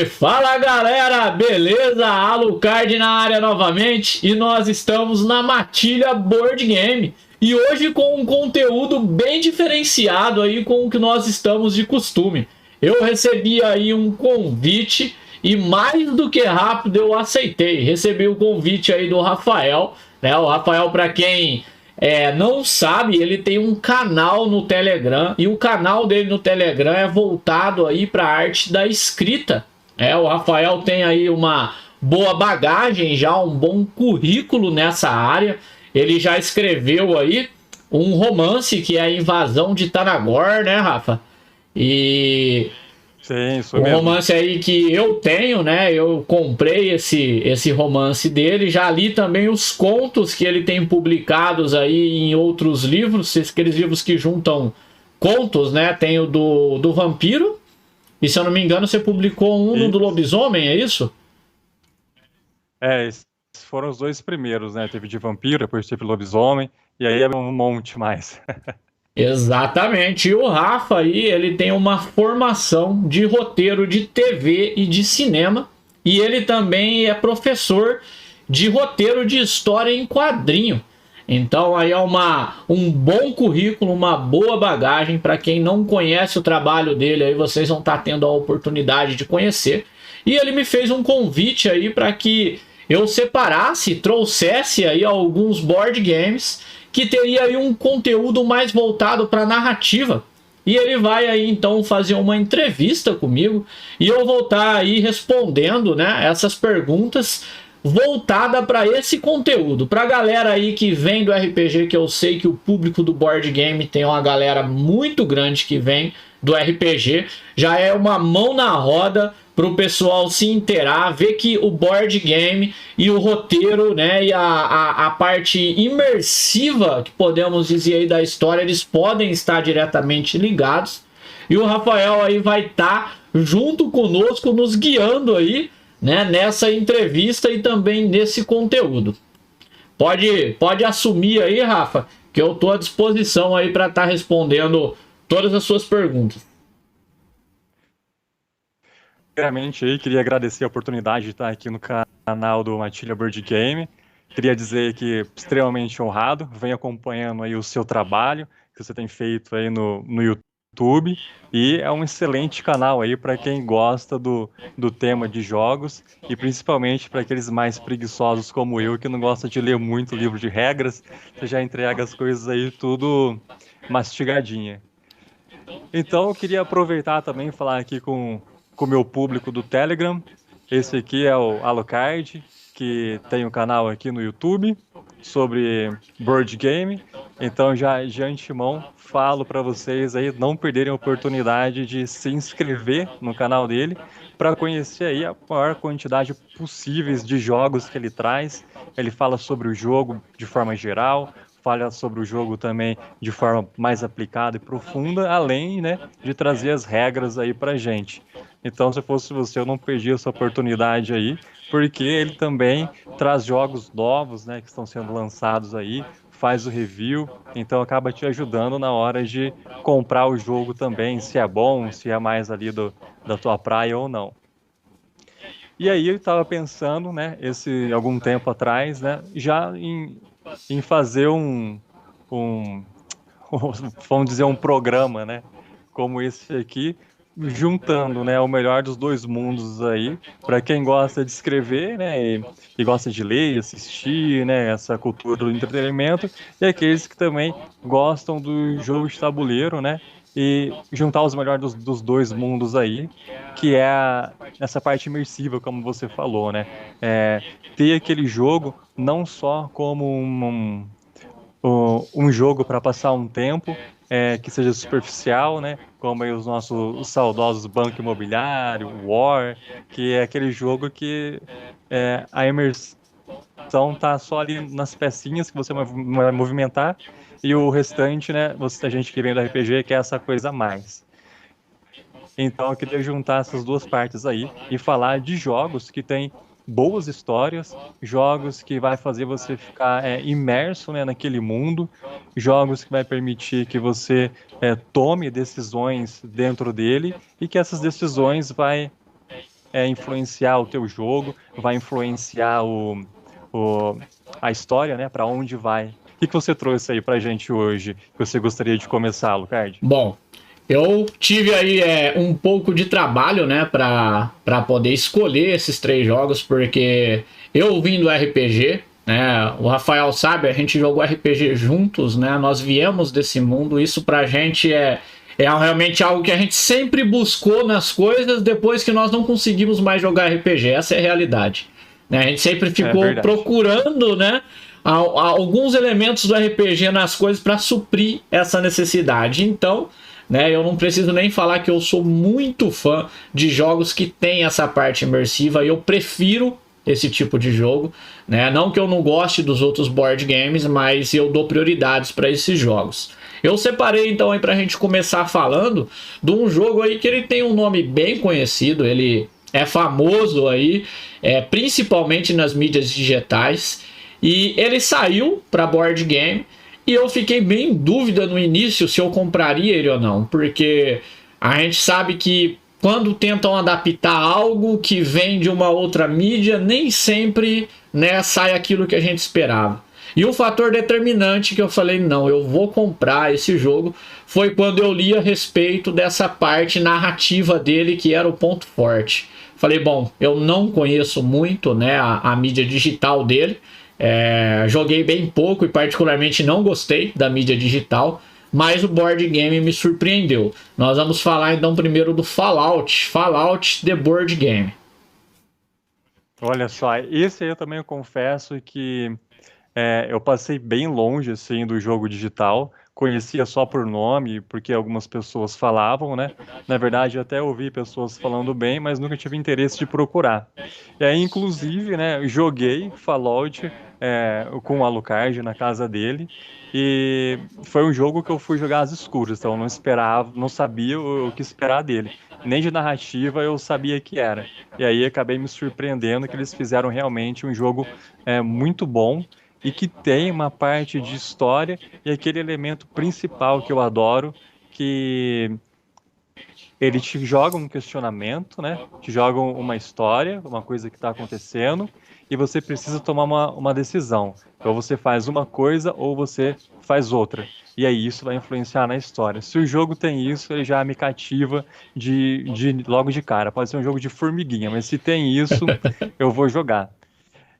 Fala galera, beleza? Alucard na área novamente e nós estamos na Matilha Board Game e hoje com um conteúdo bem diferenciado aí com o que nós estamos de costume. Eu recebi aí um convite e mais do que rápido eu aceitei. Recebi o convite aí do Rafael, né? O Rafael, para quem não sabe, ele tem um canal no Telegram e o canal dele no Telegram é voltado aí para a arte da escrita. O Rafael tem aí uma boa bagagem, já um bom currículo nessa área. Ele já escreveu aí um romance que é a Invasão de Tanagor, né, Rafa? E sim, isso um mesmo. romance aí que eu tenho, né? Eu comprei esse romance dele. Já li também os contos que ele tem publicados aí em outros livros, aqueles livros que juntam contos, né? Tem o do Vampiro. E se eu não me engano, você publicou um do lobisomem, é isso? Esses foram os dois primeiros, né? Teve de vampiro, depois teve lobisomem, e aí é um monte mais. Exatamente. E o Rafa aí, ele tem uma formação de roteiro de TV e de cinema. E ele também é professor de roteiro de história em quadrinho. Então aí é um bom currículo, uma boa bagagem. Para quem não conhece o trabalho dele, aí vocês vão estar tendo a oportunidade de conhecer. E ele me fez um convite aí para que eu separasse, trouxesse aí alguns board games que teria aí um conteúdo mais voltado para narrativa. E ele vai aí então fazer uma entrevista comigo e eu vou estar aí respondendo, né, essas perguntas voltada para esse conteúdo. Para a galera aí que vem do RPG, que eu sei que o público do board game tem uma galera muito grande que vem do RPG, já é uma mão na roda para o pessoal se inteirar, ver que o board game e o roteiro, né, e a parte imersiva, que podemos dizer aí da história, eles podem estar diretamente ligados. E o Rafael aí vai estar junto conosco, nos guiando aí, né, nessa entrevista e também nesse conteúdo. Pode assumir aí, Rafa, que eu estou à disposição aí para estar respondendo todas as suas perguntas. Primeiramente aí, queria agradecer a oportunidade de estar aqui no canal do Matilha Board Game. Queria dizer que extremamente honrado, venho acompanhando aí o seu trabalho que você tem feito aí no YouTube, e é um excelente canal aí para quem gosta do tema de jogos e principalmente para aqueles mais preguiçosos como eu, que não gosta de ler muito livro de regras. Você já entrega as coisas aí tudo mastigadinha. Então eu queria aproveitar também e falar aqui com o meu público do Telegram. Esse aqui é o Alucard, que tem um canal aqui no YouTube sobre board game. Então já de antemão falo para vocês aí não perderem a oportunidade de se inscrever no canal dele para conhecer aí a maior quantidade possíveis de jogos que ele traz. Ele fala sobre o jogo de forma geral, fala sobre o jogo também de forma mais aplicada e profunda, além, né, de trazer as regras aí pra gente. Então, se fosse você, eu não perdi essa oportunidade aí, porque ele também traz jogos novos, né, que estão sendo lançados aí, faz o review, então acaba te ajudando na hora de comprar o jogo também, se é bom, se é mais ali da tua praia ou não. E aí eu estava pensando, né, algum tempo atrás, né, já em fazer vamos dizer, um programa, né, como esse aqui, juntando, né, o melhor dos dois mundos aí, para quem gosta de escrever, né, e gosta de ler, assistir, né, essa cultura do entretenimento, e aqueles que também gostam do jogo de tabuleiro, né, e juntar os melhores dos dois mundos aí, que é essa parte imersiva, como você falou, né, ter aquele jogo não só como um jogo para passar um tempo que seja superficial, né? Como aí os nossos saudosos Banco Imobiliário, War, que é aquele jogo que a imersão tá só ali nas pecinhas que você vai movimentar e o restante, né? A gente que vem do RPG quer essa coisa a mais. Então eu queria juntar essas duas partes aí e falar de jogos que tem boas histórias, jogos que vai fazer você ficar imerso, né, naquele mundo, jogos que vai permitir que você tome decisões dentro dele e que essas decisões vai influenciar o teu jogo, vai influenciar a história, né? Para onde vai. O que você trouxe aí pra gente hoje que você gostaria de começar, Lucard? Bom, eu tive aí um pouco de trabalho, né, para poder escolher esses 3 jogos, porque eu vim do RPG, né, o Rafael sabe, a gente jogou RPG juntos, né, nós viemos desse mundo, isso pra gente é realmente algo que a gente sempre buscou nas coisas depois que nós não conseguimos mais jogar RPG, essa é a realidade. Né, a gente sempre ficou procurando, né, alguns elementos do RPG nas coisas para suprir essa necessidade. Então, né, eu não preciso nem falar que eu sou muito fã de jogos que tem essa parte imersiva e eu prefiro esse tipo de jogo, né? Não que eu não goste dos outros board games, mas eu dou prioridades para esses jogos. Eu separei então aí para a gente começar falando de um jogo aí que ele tem um nome bem conhecido, ele é famoso aí, principalmente nas mídias digitais, e ele saiu para board game. E eu fiquei bem em dúvida no início se eu compraria ele ou não, porque a gente sabe que quando tentam adaptar algo que vem de uma outra mídia, nem sempre, né, sai aquilo que a gente esperava. E o fator determinante que eu falei, não, eu vou comprar esse jogo, foi quando eu li a respeito dessa parte narrativa dele, que era o ponto forte. Falei, bom, eu não conheço muito, né, a mídia digital dele, joguei bem pouco e particularmente não gostei da mídia digital, mas o board game me surpreendeu. Nós vamos falar então primeiro do Fallout The Board Game. Olha só, esse aí eu também confesso que eu passei bem longe assim do jogo digital, conhecia só por nome, porque algumas pessoas falavam, né? Na verdade, eu até ouvi pessoas falando bem, mas nunca tive interesse de procurar. E aí, inclusive, né, joguei Fallout com o Alucard na casa dele, e foi um jogo que eu fui jogar às escuras, então eu não esperava, não sabia o que esperar dele. Nem de narrativa eu sabia que era. E aí acabei me surpreendendo que eles fizeram realmente um jogo muito bom, e que tem uma parte de história e aquele elemento principal que eu adoro, que ele te joga um questionamento, né? Te joga uma história, uma coisa que está acontecendo, e você precisa tomar uma decisão. Ou você faz uma coisa ou você faz outra. E aí isso vai influenciar na história. Se o jogo tem isso, ele já me cativa logo de cara. Pode ser um jogo de formiguinha, mas se tem isso, eu vou jogar.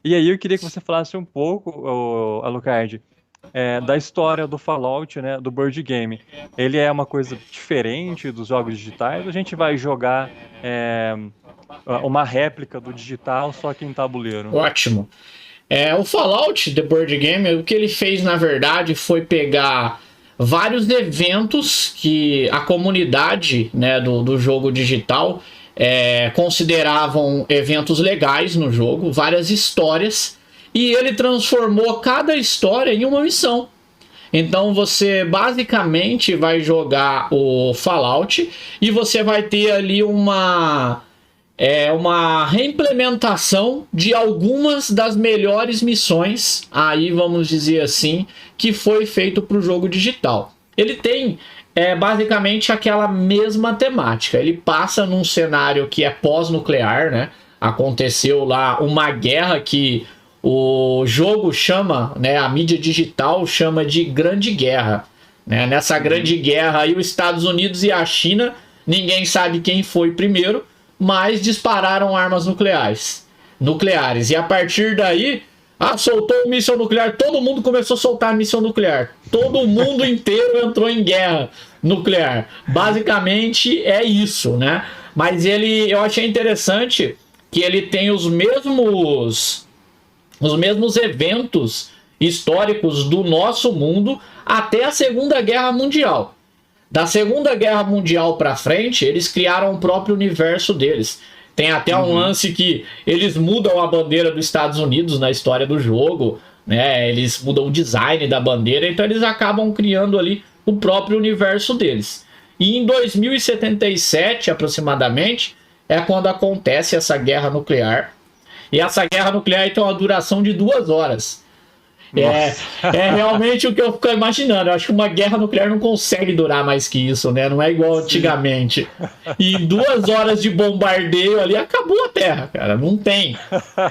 E aí eu queria que você falasse um pouco, Alucard, da história do Fallout, né, do board game. Ele é uma coisa diferente dos jogos digitais? Ou a gente vai jogar uma réplica do digital, só que em tabuleiro? Ótimo. O Fallout The Board Game, o que ele fez na verdade foi pegar vários eventos que a comunidade, né, do jogo digital consideravam eventos legais no jogo, várias histórias, e ele transformou cada história em uma missão. Então você basicamente vai jogar o Fallout e você vai ter ali uma reimplementação de algumas das melhores missões, aí vamos dizer assim, que foi feito para o jogo digital. Ele tem basicamente aquela mesma temática. Ele passa num cenário que é pós-nuclear, né? Aconteceu lá uma guerra que o jogo chama, né, a mídia digital chama de Grande Guerra. Né? Nessa Grande Guerra aí, os Estados Unidos e a China, ninguém sabe quem foi primeiro, mas dispararam armas nucleares. E a partir daí, soltou um míssil nuclear, todo mundo começou a soltar míssil nuclear. Todo mundo inteiro entrou em guerra nuclear. Basicamente é isso, né? Mas eu achei interessante que ele tem os mesmos eventos históricos do nosso mundo até a Segunda Guerra Mundial. Da Segunda Guerra Mundial para frente, eles criaram o próprio universo deles. Tem até um lance que eles mudam a bandeira dos Estados Unidos na história do jogo, né? Eles mudam o design da bandeira, então eles acabam criando ali o próprio universo deles. E em 2077, aproximadamente, é quando acontece essa guerra nuclear. E essa guerra nuclear tem uma duração de 2 horas. É realmente o que eu fico imaginando. Eu acho que uma guerra nuclear não consegue durar mais que isso, né? Não é igual antigamente. E em 2 horas de bombardeio ali, acabou a Terra, cara. Não tem.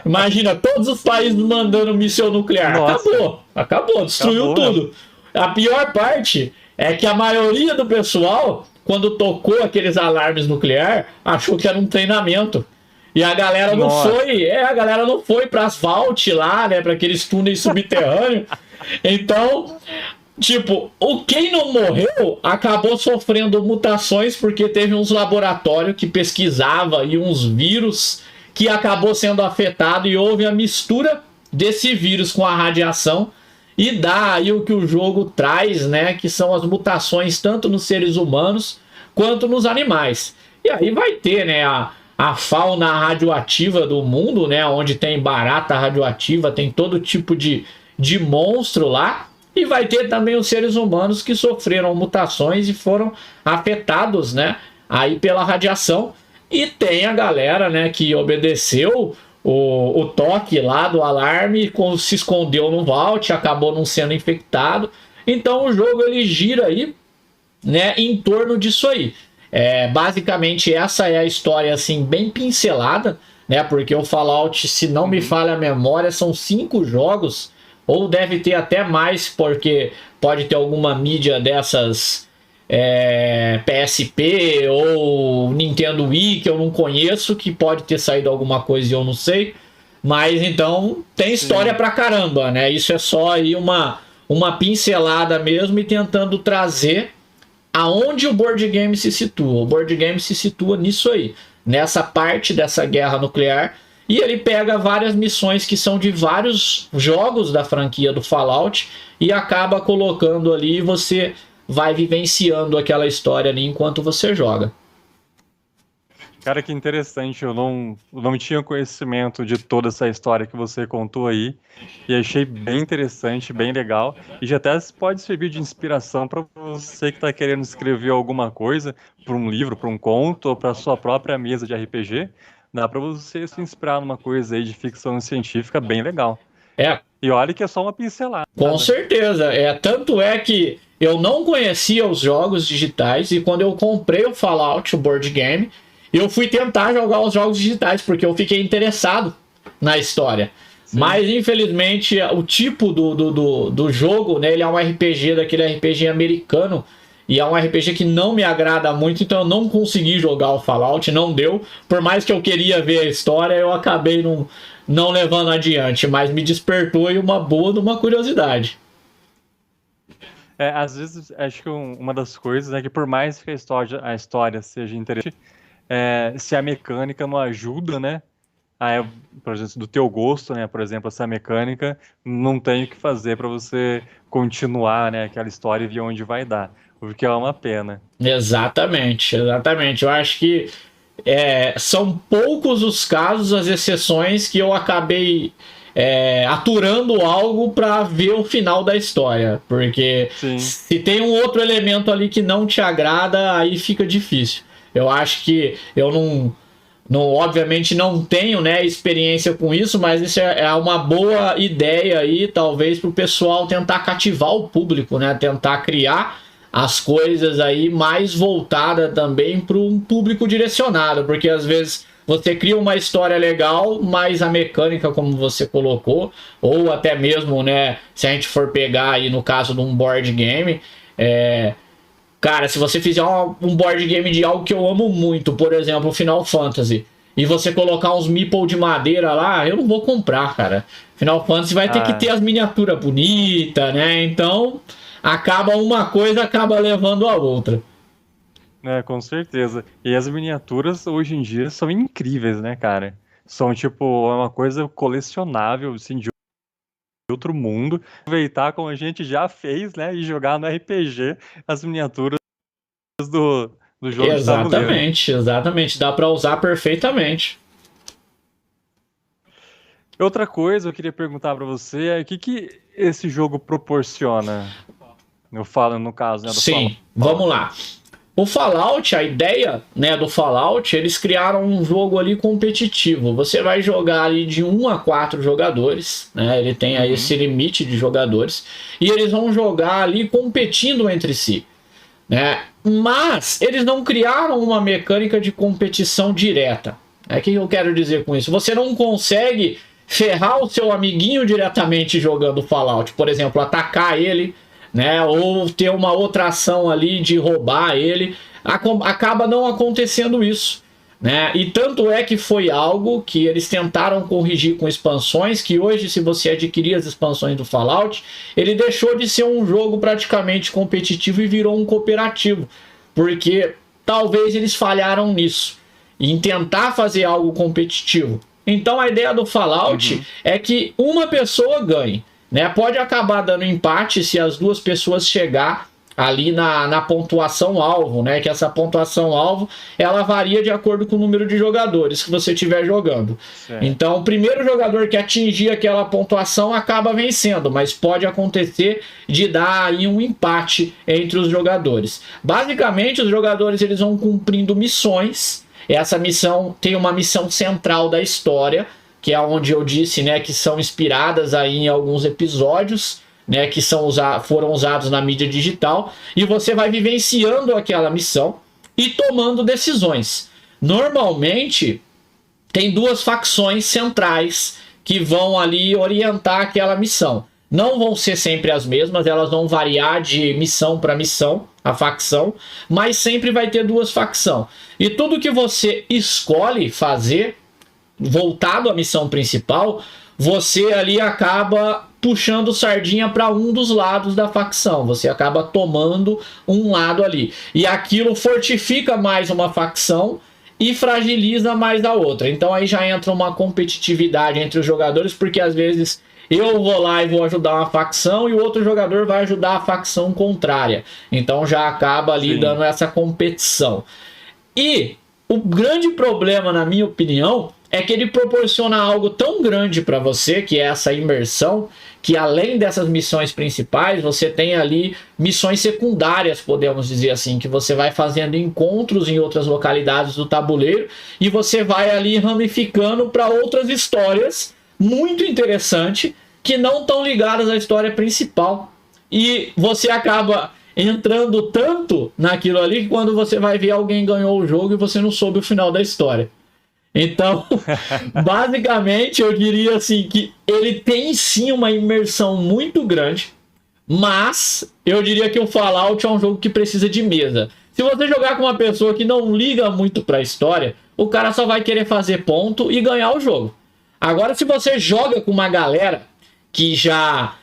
Imagina, todos os países mandando míssil nuclear. Nossa. Acabou, destruiu tudo. A pior parte é que a maioria do pessoal, quando tocou aqueles alarmes nuclear, achou que era um treinamento. E a galera não foi para asfalto lá, né, para aqueles túneis subterrâneos. Então, tipo, quem não morreu acabou sofrendo mutações porque teve uns laboratórios que pesquisava e uns vírus que acabou sendo afetado e houve a mistura desse vírus com a radiação e dá aí o que o jogo traz, né, que são as mutações tanto nos seres humanos quanto nos animais. E aí vai ter, né, a fauna radioativa do mundo, né? Onde tem barata radioativa, tem todo tipo de monstro lá. E vai ter também os seres humanos que sofreram mutações e foram afetados, né? Aí pela radiação. E tem a galera, né? Que obedeceu o toque lá do alarme, se escondeu no vault, acabou não sendo infectado. Então o jogo ele gira aí, né? Em torno disso aí. Basicamente essa é a história assim bem pincelada, né? Porque o Fallout, se não me falha a memória, são 5 jogos, ou deve ter até mais, porque pode ter alguma mídia dessas PSP ou Nintendo Wii que eu não conheço, que pode ter saído alguma coisa e eu não sei. Mas então tem história pra caramba, né? Isso é só aí uma pincelada mesmo e tentando trazer aonde o board game se situa. O board game se situa nisso aí, nessa parte dessa guerra nuclear, e ele pega várias missões que são de vários jogos da franquia do Fallout e acaba colocando ali e você vai vivenciando aquela história ali enquanto você joga. Cara, que interessante, eu não tinha conhecimento de toda essa história que você contou aí, e achei bem interessante, bem legal, e já até pode servir de inspiração para você que está querendo escrever alguma coisa, para um livro, para um conto, ou para sua própria mesa de RPG, dá para você se inspirar numa coisa aí de ficção científica bem legal. E olha que é só uma pincelada. Com certeza, tanto é que eu não conhecia os jogos digitais, e quando eu comprei o Fallout, o board game, eu fui tentar jogar os jogos digitais, porque eu fiquei interessado na história. Sim. Mas, infelizmente, o tipo do jogo, né, ele é um RPG, daquele RPG americano, e é um RPG que não me agrada muito, então eu não consegui jogar o Fallout, não deu. Por mais que eu queria ver a história, eu acabei não levando adiante, mas me despertou aí uma boa de uma curiosidade. Às vezes, acho que uma das coisas é que por mais que a história seja interessante, se a mecânica não ajuda, né? Por exemplo, do teu gosto, né? Por exemplo, essa mecânica não tem o que fazer para você continuar, né? Aquela história e ver onde vai dar, o que é uma pena. Exatamente. Eu acho que são poucos os casos, as exceções que eu acabei aturando algo para ver o final da história, porque Sim. se tem um outro elemento ali que não te agrada, aí fica difícil. Eu acho que eu obviamente não tenho, né, experiência com isso, mas isso é uma boa ideia aí, talvez, para o pessoal tentar cativar o público, né, tentar criar as coisas aí mais voltada também para um público direcionado, porque às vezes você cria uma história legal, mas a mecânica, como você colocou, ou até mesmo, né, se a gente for pegar aí no caso de um board game, cara, se você fizer um board game de algo que eu amo muito, por exemplo, Final Fantasy, e você colocar uns meeple de madeira lá, eu não vou comprar, cara. Final Fantasy vai ter que ter as miniaturas bonitas, né? Então, uma coisa acaba levando a outra. Com certeza. E as miniaturas hoje em dia são incríveis, né, cara? São tipo uma coisa colecionável, assim, de outro mundo. Aproveitar como a gente já fez, né, e jogar no RPG as miniaturas do jogo de tabuleiro. Exatamente. Dá para usar perfeitamente. Outra coisa eu queria perguntar para você é o que esse jogo proporciona? Eu falo no caso, né, do Sim, vamos lá. O Fallout, a ideia, né, do Fallout, eles criaram um jogo ali competitivo. Você vai jogar ali de 1 a 4 jogadores, né? Ele tem aí esse limite de jogadores. E eles vão jogar ali competindo entre si, né? Mas eles não criaram uma mecânica de competição direta. O que eu quero dizer com isso? Você não consegue ferrar o seu amiguinho diretamente jogando Fallout. Por exemplo, atacar ele, né? Ou ter uma outra ação ali de roubar ele. Acaba não acontecendo isso, né? E tanto é que foi algo que eles tentaram corrigir com expansões, que hoje, se você adquirir as expansões do Fallout, ele deixou de ser um jogo praticamente competitivo e virou um cooperativo, porque talvez eles falharam nisso, em tentar fazer algo competitivo. Então a ideia do Fallout é que uma pessoa ganhe, né? Pode acabar dando empate se as duas pessoas chegar ali na pontuação alvo, né? Que essa pontuação alvo, ela varia de acordo com o número de jogadores que você estiver jogando. Certo. Então, o primeiro jogador que atingir aquela pontuação acaba vencendo, mas pode acontecer de dar aí um empate entre os jogadores. Basicamente, os jogadores eles vão cumprindo missões. Essa missão tem uma missão central da história, que é onde eu disse, né, que são inspiradas aí em alguns episódios, né, que foram usados na mídia digital, e você vai vivenciando aquela missão e tomando decisões. Normalmente, tem duas facções centrais que vão ali orientar aquela missão. Não vão ser sempre as mesmas, elas vão variar de missão para missão, a facção, mas sempre vai ter duas facções. E tudo que você escolhe fazer, voltado à missão principal, você ali acaba puxando sardinha para um dos lados da facção. Você acaba tomando um lado ali. E aquilo fortifica mais uma facção e fragiliza mais a outra. Então aí já entra uma competitividade entre os jogadores, porque às vezes eu vou lá e vou ajudar uma facção e o outro jogador vai ajudar a facção contrária. Então já acaba ali dando essa competição. E o grande problema, na minha opinião, é que ele proporciona algo tão grande para você, que é essa imersão, que além dessas missões principais, você tem ali missões secundárias, podemos dizer assim, que você vai fazendo encontros em outras localidades do tabuleiro e você vai ali ramificando para outras histórias muito interessantes que não estão ligadas à história principal. E você acaba entrando tanto naquilo ali que quando você vai ver, alguém ganhou o jogo e você não soube o final da história. Então, basicamente, eu diria assim que ele tem sim uma imersão muito grande, mas eu diria que o Fallout é um jogo que precisa de mesa. Se você jogar com uma pessoa que não liga muito para a história, o cara só vai querer fazer ponto e ganhar o jogo. Agora, se você joga com uma galera que já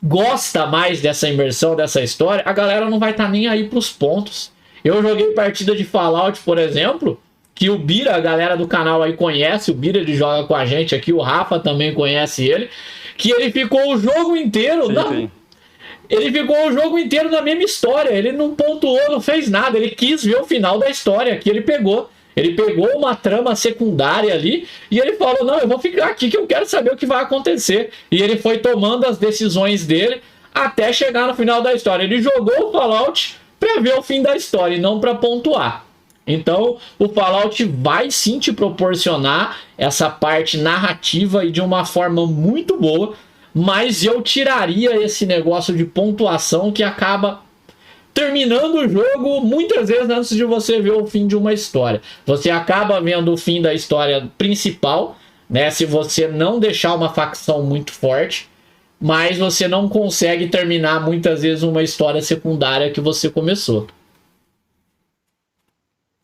gosta mais dessa imersão, dessa história, a galera não vai estar nem aí para os pontos. Eu joguei partida de Fallout, por exemplo, que o Bira, a galera do canal aí conhece, o Bira ele joga com a gente aqui, o Rafa também conhece ele, que ele ficou o jogo inteiro, ele ficou o jogo inteiro na mesma história, ele não pontuou, não fez nada, ele quis ver o final da história que ele pegou uma trama secundária ali, e ele falou, não, eu vou ficar aqui que eu quero saber o que vai acontecer, e ele foi tomando as decisões dele até chegar no final da história. Ele jogou o Fallout para ver o fim da história e não para pontuar. Então, o Fallout vai sim te proporcionar essa parte narrativa e de uma forma muito boa, mas eu tiraria esse negócio de pontuação que acaba terminando o jogo muitas vezes antes de você ver o fim de uma história. Você acaba vendo o fim da história principal, né, se você não deixar uma facção muito forte, mas você não consegue terminar muitas vezes uma história secundária que você começou.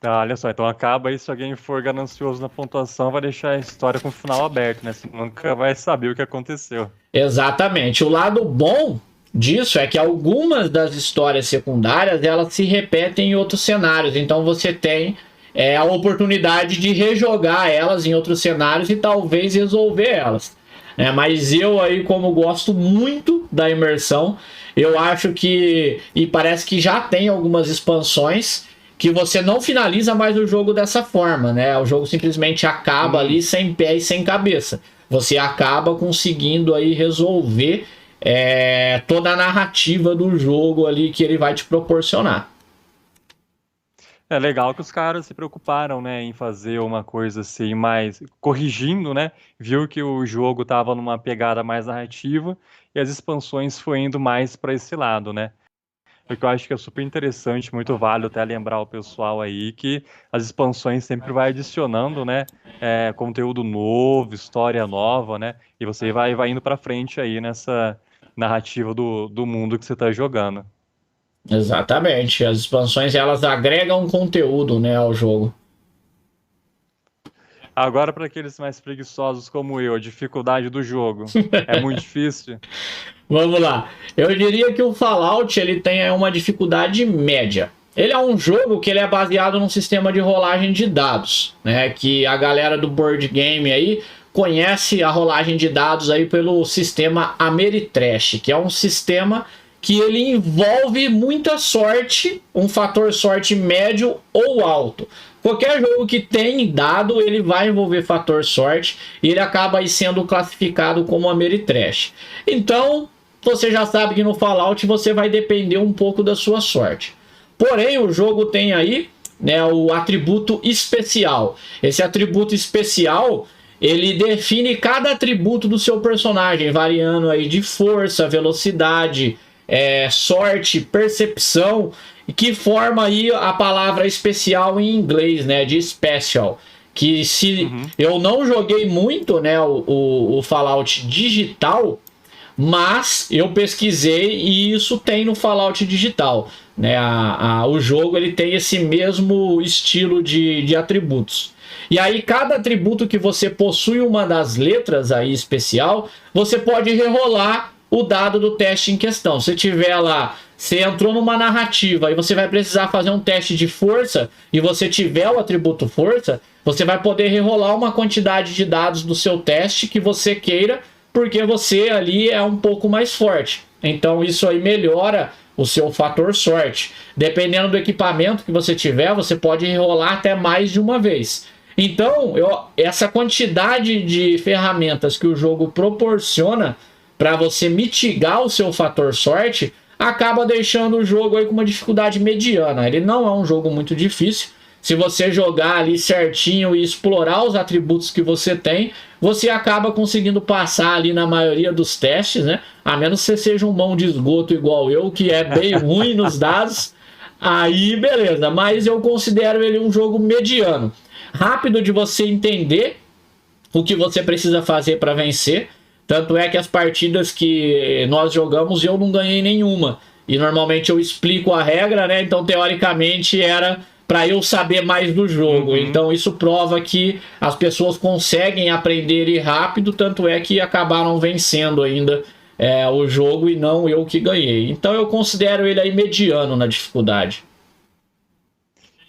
Tá, olha só, então acaba aí, se alguém for ganancioso na pontuação, vai deixar a história com o final aberto, né? Você nunca vai saber o que aconteceu. Exatamente. O lado bom disso é que algumas das histórias secundárias, elas se repetem em outros cenários. Então você tem a oportunidade de rejogar elas em outros cenários e talvez resolver elas. Mas eu aí, como gosto muito da imersão, eu acho que, e parece que já tem algumas expansões, que você não finaliza mais o jogo dessa forma, né? O jogo simplesmente acaba ali sem pé e sem cabeça. Você acaba conseguindo aí resolver toda a narrativa do jogo ali que ele vai te proporcionar. É legal que os caras se preocuparam, né, em fazer uma coisa assim, mais corrigindo, né? Viu que o jogo tava numa pegada mais narrativa e as expansões foi indo mais para esse lado, né? O que eu acho que é super interessante, muito válido até lembrar o pessoal aí que as expansões sempre vai adicionando, né, conteúdo novo, história nova, né? E você vai indo para frente aí nessa narrativa do mundo que você tá jogando. Exatamente. As expansões elas agregam conteúdo, né, ao jogo. Agora, para aqueles mais preguiçosos como eu, a dificuldade do jogo é muito difícil. Vamos lá. Eu diria que o Fallout ele tem uma dificuldade média. Ele é um jogo que ele é baseado num sistema de rolagem de dados, né? Que a galera do board game aí conhece a rolagem de dados aí pelo sistema Ameritrash, que é um sistema que ele envolve muita sorte, um fator sorte médio ou alto. Qualquer jogo que tem dado, ele vai envolver fator sorte e ele acaba aí sendo classificado como Ameritrash. Então, você já sabe que no Fallout você vai depender um pouco da sua sorte. Porém, o jogo tem aí, né, o atributo especial. Esse atributo especial, ele define cada atributo do seu personagem, variando aí de força, velocidade, sorte, percepção, que forma aí a palavra especial em inglês, né, de special. Que se eu não joguei muito, né, o Fallout digital, mas eu pesquisei e isso tem no Fallout digital, né? O jogo ele tem esse mesmo estilo de atributos. E aí cada atributo que você possui uma das letras aí especial, você pode rerolar o dado do teste em questão. Se tiver lá, você entrou numa narrativa e você vai precisar fazer um teste de força e você tiver o atributo força, você vai poder rerolar uma quantidade de dados do seu teste que você queira, porque você ali é um pouco mais forte. Então isso aí melhora o seu fator sorte. Dependendo do equipamento que você tiver, você pode rolar até mais de uma vez. Então, essa quantidade de ferramentas que o jogo proporciona para você mitigar o seu fator sorte, acaba deixando o jogo aí com uma dificuldade mediana. Ele não é um jogo muito difícil. Se você jogar ali certinho e explorar os atributos que você tem, você acaba conseguindo passar ali na maioria dos testes, né? A menos que você seja um mão de esgoto igual eu, que é bem ruim nos dados. Aí, beleza. Mas eu considero ele um jogo mediano. Rápido de você entender o que você precisa fazer para vencer. Tanto é que as partidas que nós jogamos, eu não ganhei nenhuma. E normalmente eu explico a regra, né? Então, teoricamente, era para eu saber mais do jogo. Então isso prova que as pessoas conseguem aprender e rápido, tanto é que acabaram vencendo ainda o jogo e não eu que ganhei. Então eu considero ele aí mediano na dificuldade.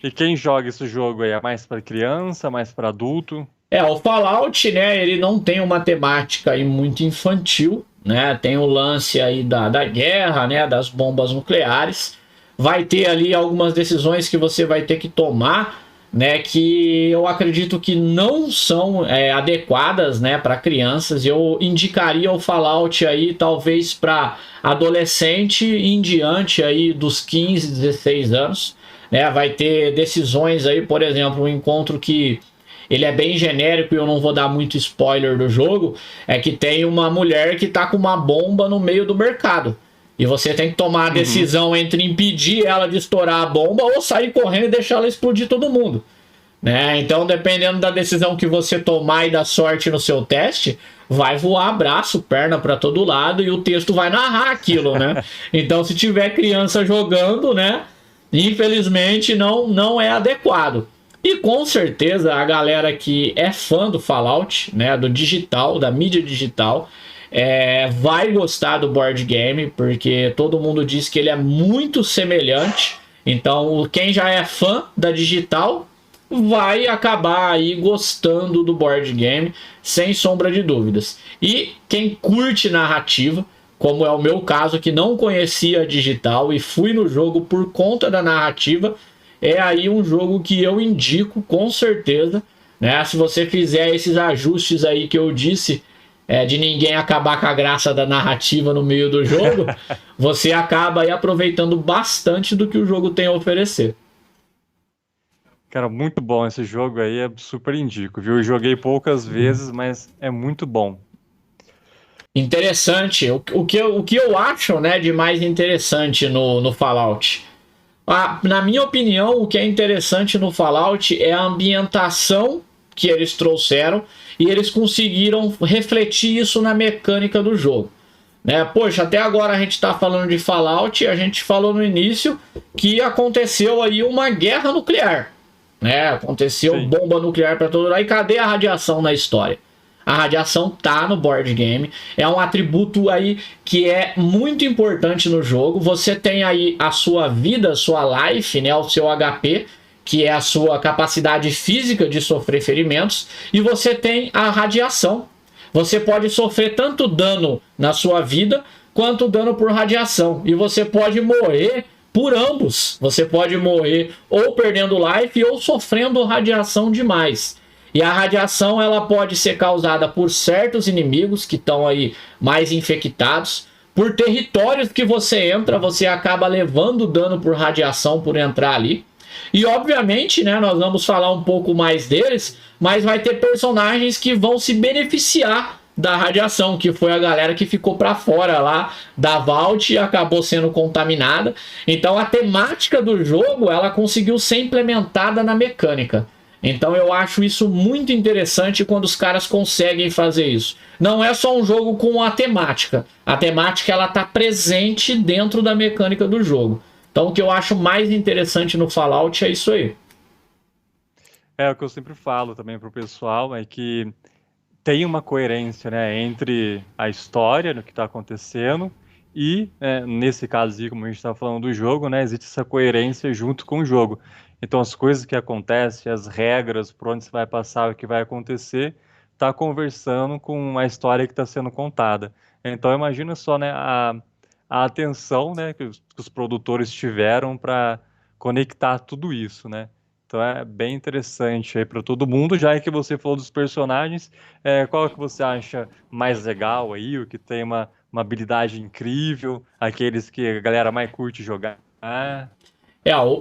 E quem joga esse jogo aí? É mais para criança, mais para adulto? O Fallout, né, ele não tem uma temática aí muito infantil, né? Tem o lance aí da guerra, né, das bombas nucleares. Vai ter ali algumas decisões que você vai ter que tomar, né, que eu acredito que não são adequadas, né, para crianças. Eu indicaria o Fallout aí talvez para adolescente em diante aí dos 15, 16 anos, né? Vai ter decisões aí, por exemplo, um encontro que ele é bem genérico e eu não vou dar muito spoiler do jogo, é que tem uma mulher que tá com uma bomba no meio do mercado. E você tem que tomar a decisão entre impedir ela de estourar a bomba ou sair correndo e deixar ela explodir todo mundo, né? Então, dependendo da decisão que você tomar e da sorte no seu teste, vai voar braço, perna para todo lado e o texto vai narrar aquilo, né? Então, se tiver criança jogando, né, infelizmente não é adequado. E com certeza a galera que é fã do Fallout, né, do digital, da mídia digital, vai gostar do board game, porque todo mundo diz que ele é muito semelhante. Então, quem já é fã da digital vai acabar aí gostando do board game, sem sombra de dúvidas. E quem curte narrativa, como é o meu caso, que não conhecia a digital e fui no jogo por conta da narrativa, é aí um jogo que eu indico com certeza, né? Se você fizer esses ajustes aí que eu disse, de ninguém acabar com a graça da narrativa no meio do jogo, você acaba aí aproveitando bastante do que o jogo tem a oferecer. Cara, muito bom esse jogo aí, é super indico, viu? Eu joguei poucas vezes, mas é muito bom. Interessante. O que eu acho, né, de mais interessante no Fallout? Na minha opinião, o que é interessante no Fallout é a ambientação que eles trouxeram e eles conseguiram refletir isso na mecânica do jogo. Né? Poxa, até agora a gente está falando de Fallout, a gente falou no início que aconteceu aí uma guerra nuclear. Né? Aconteceu Sim. bomba nuclear para todo lado. E cadê a radiação na história? A radiação tá no board game, é um atributo aí que é muito importante no jogo. Você tem aí a sua vida, sua life, né, o seu HP, que é a sua capacidade física de sofrer ferimentos, e você tem a radiação. Você pode sofrer tanto dano na sua vida quanto dano por radiação, e você pode morrer por ambos. Você pode morrer ou perdendo life ou sofrendo radiação demais. E a radiação ela pode ser causada por certos inimigos que estão aí mais infectados, por territórios que você entra, você acaba levando dano por radiação por entrar ali. E obviamente, né, nós vamos falar um pouco mais deles, mas vai ter personagens que vão se beneficiar da radiação, que foi a galera que ficou para fora lá da Vault e acabou sendo contaminada. Então a temática do jogo, ela conseguiu ser implementada na mecânica. Então eu acho isso muito interessante quando os caras conseguem fazer isso. Não é só um jogo com a temática. A temática ela tá presente dentro da mecânica do jogo. Então o que eu acho mais interessante no Fallout é isso aí. É o que eu sempre falo também pro pessoal, é que tem uma coerência, né, entre a história, no que está acontecendo, e, nesse caso, como a gente está falando do jogo, né, existe essa coerência junto com o jogo. Então, as coisas que acontecem, as regras, por onde você vai passar, o que vai acontecer, está conversando com a história que está sendo contada. Então, imagina só, né, a atenção, né, que os produtores tiveram para conectar tudo isso, né? Então é bem interessante aí para todo mundo. Já que você falou dos personagens, qual que você acha mais legal aí, o que tem uma habilidade incrível, aqueles que a galera mais curte jogar?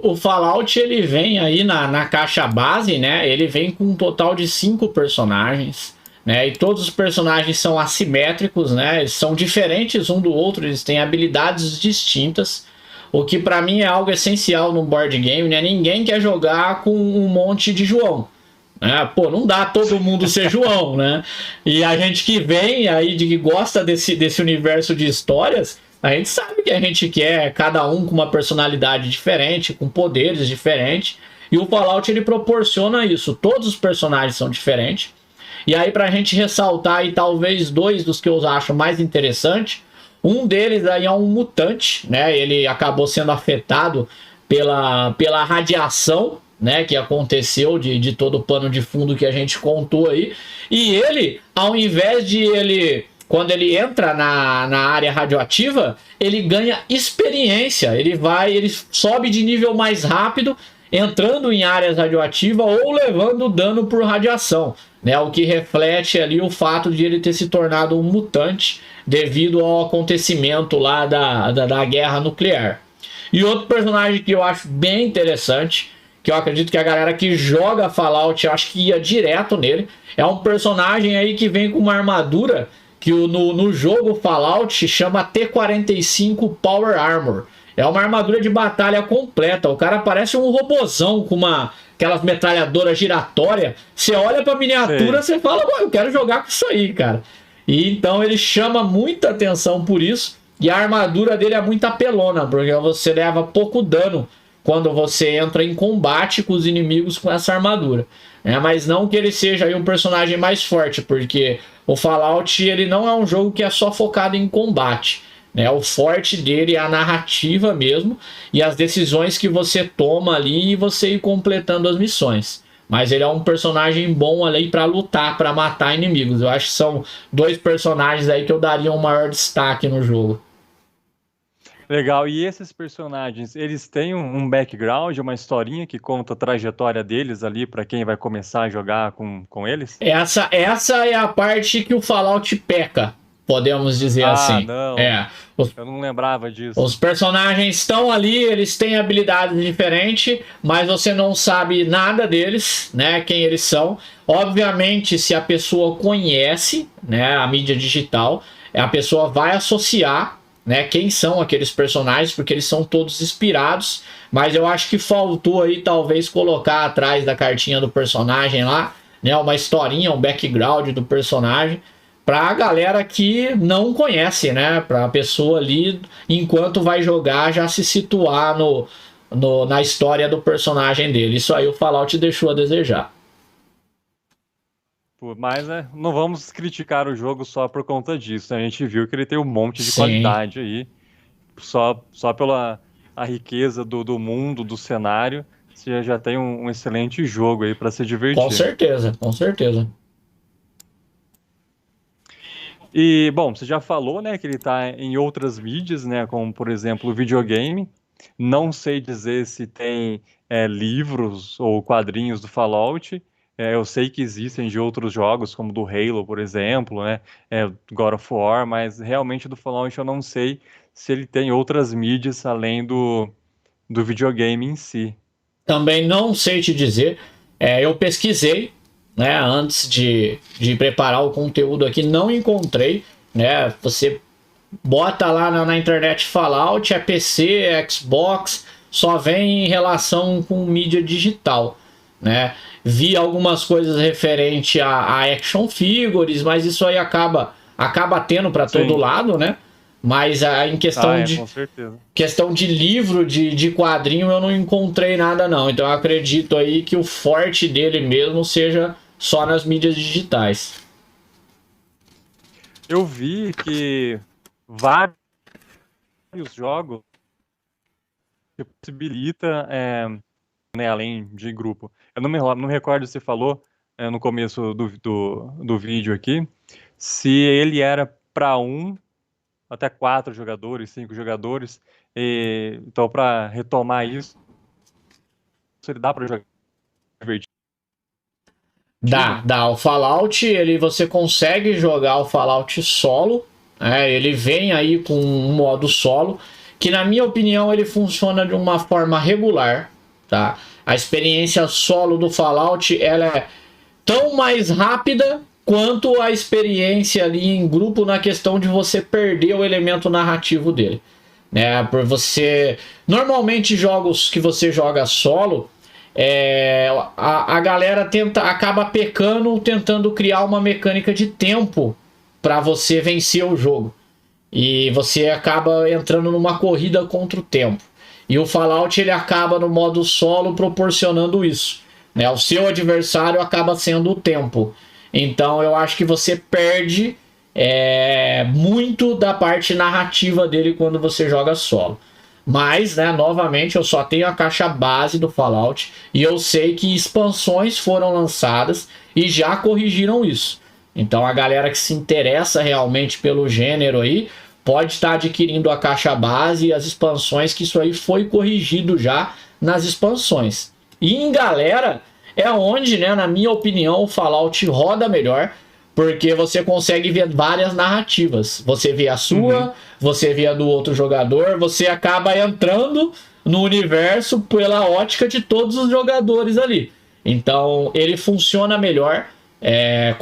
O Fallout ele vem aí na caixa base, né? Ele vem com um total de 5 personagens, né? E todos os personagens são assimétricos, né? Eles são diferentes um do outro, eles têm habilidades distintas. O que para mim é algo essencial no board game, né? Ninguém quer jogar com um monte de João. Pô, não dá todo mundo ser João, né? E a gente que vem aí, de que gosta desse universo de histórias, a gente sabe que a gente quer cada um com uma personalidade diferente, com poderes diferentes. E o Fallout ele proporciona isso. Todos os personagens são diferentes. E aí, pra gente ressaltar aí, talvez dois dos que eu acho mais interessantes. Um deles aí é um mutante, né? Ele acabou sendo afetado pela radiação, né, que aconteceu de todo o pano de fundo que a gente contou aí. E ele, ao invés de ele, quando ele entra na área radioativa, ele ganha experiência. Ele sobe de nível mais rápido, entrando em áreas radioativas ou levando dano por radiação, né? O que reflete ali o fato de ele ter se tornado um mutante devido ao acontecimento lá da guerra nuclear. E outro personagem que eu acho bem interessante, que eu acredito que a galera que joga Fallout, eu acho que ia direto nele, é um personagem aí que vem com uma armadura que no jogo Fallout chama T-45 Power Armor. É uma armadura de batalha completa. O cara parece um robozão com aquelas metralhadoras giratórias. Você olha pra miniatura, você fala, eu quero jogar com isso aí, cara. E então ele chama muita atenção por isso. E a armadura dele é muito apelona, porque você leva pouco dano quando você entra em combate com os inimigos com essa armadura. Mas não que ele seja aí um personagem mais forte, porque o Fallout ele não é um jogo que é só focado em combate. O forte dele é a narrativa mesmo e as decisões que você toma ali e você ir completando as missões. Mas ele é um personagem bom ali para lutar, para matar inimigos. Eu acho que são dois personagens aí que eu daria um maior destaque no jogo. Legal, e esses personagens, eles têm um background, uma historinha que conta a trajetória deles ali para quem vai começar a jogar com eles? Essa é a parte que o Fallout peca. podemos dizer Ah, assim. não. É, os, Eu não lembrava disso. os personagens estão ali, eles têm habilidades diferentes, mas você não sabe nada deles, né? Quem eles são. Obviamente, se a pessoa conhece, né, a mídia digital, a pessoa vai associar, né, quem são aqueles personagens, porque eles são todos inspirados. Mas eu acho que faltou aí talvez colocar atrás da cartinha do personagem lá, né, uma historinha, um background do personagem pra galera que não conhece, né? Pra pessoa ali, enquanto vai jogar, já se situar na história do personagem dele. Isso aí o Fallout deixou a desejar. Pô, mas né, não vamos criticar o jogo só por conta disso, né? A gente viu que ele tem um monte de Sim, qualidade aí, só pela a riqueza do mundo, do cenário, você já tem um excelente jogo aí para se com divertir. certeza, com certeza. E, bom, você já falou, né, que ele está em outras mídias, né, como, por exemplo, o videogame. Não sei dizer se tem livros ou quadrinhos do Fallout. Eu sei que existem de outros jogos, como do Halo, por exemplo, né, God of War, mas realmente do Fallout eu não sei se ele tem outras mídias além do videogame em si. Também não sei te dizer. Eu pesquisei, né, antes de preparar o conteúdo aqui, não encontrei, né? Você bota lá na internet Fallout, é PC, é Xbox, só vem em relação com mídia digital, né? Vi algumas coisas referente a action figures, mas isso aí acaba tendo para todo Sim. lado, né? Mas em Ah, questão de com certeza. questão de livro, de quadrinho, eu não encontrei nada não. Então eu acredito aí que o forte dele mesmo seja só nas mídias digitais. Eu vi que vários jogos que possibilita, né, além de grupo. Eu não me recordo se recordo se falou no começo do vídeo aqui, se ele era para um até quatro jogadores, cinco jogadores. Então, para retomar isso, ele dá para jogar divertido? Dá. O Fallout, ele você consegue jogar o Fallout solo, né? Ele vem aí com um modo solo, que na minha opinião ele funciona de uma forma regular, tá? A experiência solo do Fallout, ela é tão mais rápida quanto a experiência ali em grupo na questão de você perder o elemento narrativo dele, né? Por você normalmente jogos que você joga solo, a galera acaba pecando tentando criar uma mecânica de tempo para você vencer o jogo. E você acaba entrando numa corrida contra o tempo. E o Fallout ele acaba no modo solo proporcionando isso, né? O seu adversário acaba sendo o tempo. Então eu acho que você perde muito da parte narrativa dele quando você joga solo. Mas, né, novamente, eu só tenho a caixa base do Fallout e eu sei que expansões foram lançadas e já corrigiram isso. Então, a galera que se interessa realmente pelo gênero aí pode estar adquirindo a caixa base e as expansões, que isso aí foi corrigido já nas expansões. E em galera, é onde, né, na minha opinião, o Fallout roda melhor, porque você consegue ver várias narrativas. Você vê a sua, você vê a do outro jogador, você acaba entrando no universo pela ótica de todos os jogadores ali. Então ele funciona melhor, é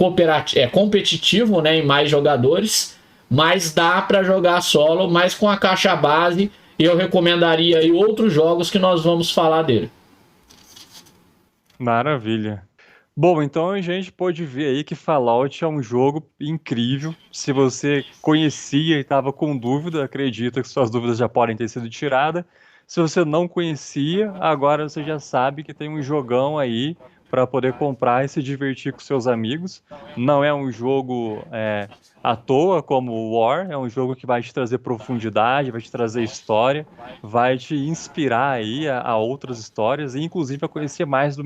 competitivo, né, em mais jogadores, mas dá para jogar solo, mas com a caixa base eu recomendaria aí outros jogos que nós vamos falar dele. Maravilha. Bom, então a gente pode ver aí que Fallout é um jogo incrível. Se você conhecia e estava com dúvida, acredito que suas dúvidas já podem ter sido tiradas. Se você não conhecia, agora você já sabe que tem um jogão aí para poder comprar e se divertir com seus amigos. Não é um jogo à toa como o War, é um jogo que vai te trazer profundidade, vai te trazer história, vai te inspirar aí a outras histórias e inclusive a conhecer mais do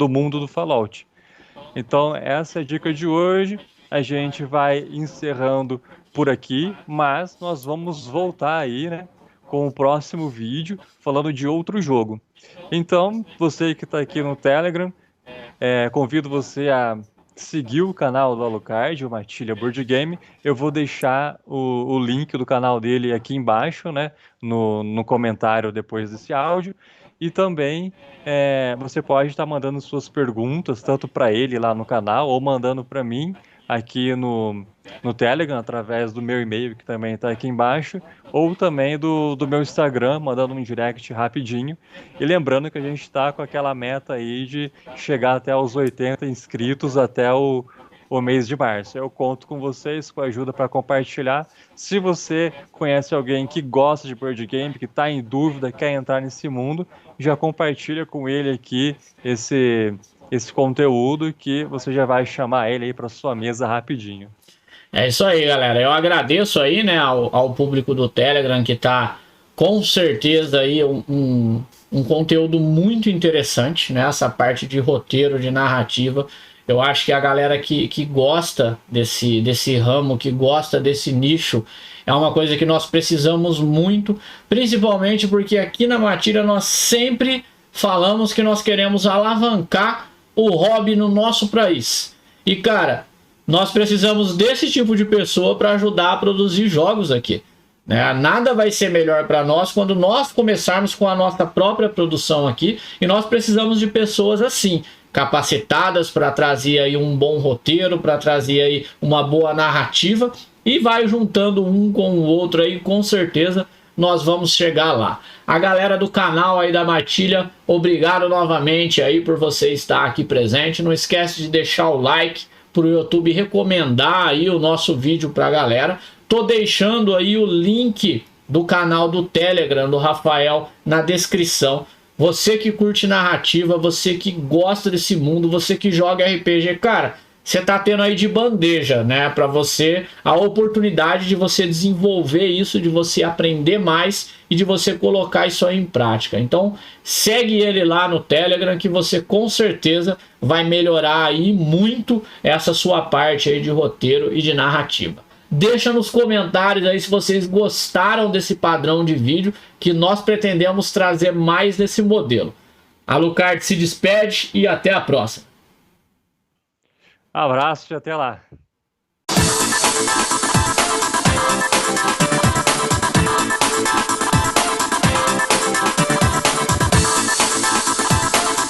mundo do Fallout. Então, essa é a dica de hoje. A gente vai encerrando por aqui, mas nós vamos voltar aí, né, com o próximo vídeo falando de outro jogo. Então, você que está aqui no Telegram, convido você a seguir o canal do Alucard, o Matilha Board Game. Eu vou deixar o link do canal dele aqui embaixo, né, no comentário depois desse áudio. E também você pode estar mandando suas perguntas, tanto para ele lá no canal, ou mandando para mim aqui no Telegram, através do meu e-mail, que também está aqui embaixo, ou também do meu Instagram, mandando um direct rapidinho. E lembrando que a gente está com aquela meta aí de chegar até os 80 inscritos até o mês de março. Eu conto com vocês, com ajuda para compartilhar. Se você conhece alguém que gosta de board game, que está em dúvida, quer entrar nesse mundo, já compartilha com ele aqui esse conteúdo que você já vai chamar ele aí para sua mesa rapidinho. É isso aí, galera. Eu agradeço aí, né, ao público do Telegram que tá com certeza aí um conteúdo muito interessante, né? Essa parte de roteiro, de narrativa. Eu acho que a galera que gosta desse ramo, que gosta desse nicho, é uma coisa que nós precisamos muito, principalmente porque aqui na Matilha nós sempre falamos que nós queremos alavancar o hobby no nosso país. E cara, nós precisamos desse tipo de pessoa para ajudar a produzir jogos aqui, né? Nada vai ser melhor para nós quando nós começarmos com a nossa própria produção aqui, e nós precisamos de pessoas assim, capacitadas para trazer aí um bom roteiro, para trazer aí uma boa narrativa, e vai juntando um com o outro aí, com certeza nós vamos chegar lá. A galera do canal aí da Matilha, obrigado novamente aí por você estar aqui presente. Não esquece de deixar o like para o YouTube recomendar aí o nosso vídeo para a galera. Tô deixando aí o link do canal do Telegram do Rafael na descrição. Você que curte narrativa, você que gosta desse mundo, você que joga RPG, cara, você tá tendo aí de bandeja, né, para você a oportunidade de você desenvolver isso, de você aprender mais e de você colocar isso aí em prática. Então, segue ele lá no Telegram que você com certeza vai melhorar aí muito essa sua parte aí de roteiro e de narrativa. Deixa nos comentários aí se vocês gostaram desse padrão de vídeo, que nós pretendemos trazer mais desse modelo. Alucard se despede e até a próxima. Abraço e até lá.